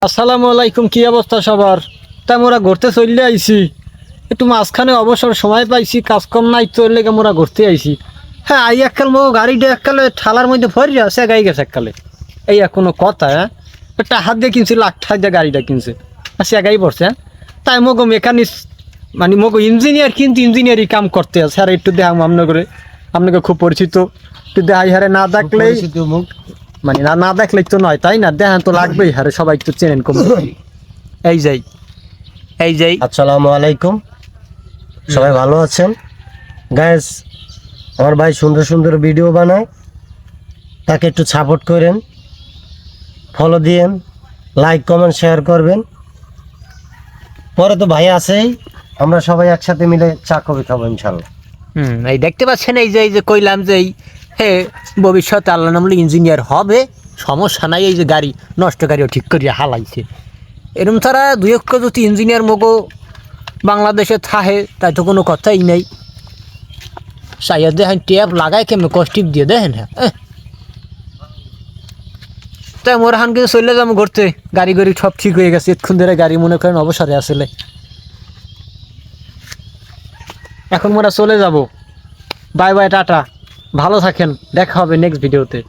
আসসালামু আলাইকুম, কি অবস্থা সবার? তাই মোরা ঘুরতে চললে আইছি, একটু মাঝখানে অবসর সময় পাইছি, কাজ কম নাই, চললে মোরা ঘুরতে আইছি। হ্যাঁ, আই এককাল মো গাড়িটা এককালে ঠালার মধ্যে ভরি আছে, গাই গেছে এককালে। এই কোনো কথা? হ্যাঁ, একটা হাত দিয়ে কিনছি, লাখ টাকা দিয়ে গাড়িটা কিনছে, সে গাই পড়ছে। হ্যাঁ, তাই মগো মেকানিক মানে মগো ইঞ্জিনিয়ার, কিন্তু ইঞ্জিনিয়ারই কাম করতে আছে। আর একটু দেখাম আপনাকে খুব পরিচিত, একটু দেখাই। হারে না দেখলেই মানে না দেখলেই তো নয়, তাই না? দেখেন তো লাগবেই, হারে সবাই তো চেনেন কম। এই যাই। আসসালামু আলাইকুম, সবাই ভালো আছেন? গাইস, আমার ভাই সুন্দর সুন্দর ভিডিও বানায়, তাকে একটু সাপোর্ট করেন, ফলো দিয়েন, লাইক কমেন্ট শেয়ার করবেন। পরে তো ভাই আছেই, আমরা সবাই একসাথে মিলে চা কফি খাবো ইনশাল্লাহ। এই দেখতে পাচ্ছেন, এই যে কইলাম যে ভবিষ্যতে আল্লাহ নামলে ইঞ্জিনিয়ার হবে, সমস্যা নাই। এই যে গাড়ি নষ্ট গাড়িও ঠিক করিয়া হালাইছে। এরম ছাড়া দুই এক যদি ইঞ্জিনিয়ার মগো বাংলাদেশে থাহে, তাই তো কোনো কথাই নেই। সাইয়া দেখেন ট্যাপ লাগাই কেমন কষ্টিপ দিয়ে দেখেন। হ্যাঁ, তাই মোর হান কিন্তু চলে যাবো ঘুরতে। গাড়ি সব ঠিক হয়ে গেছে, এক্ষুন ধরে গাড়ি মনে করেন অবসরে আসলে। এখন মোরা চলে যাব। বাই বাই, টাটা, ভালো থাকেন, দেখা হবে নেক্সট ভিডিওতে।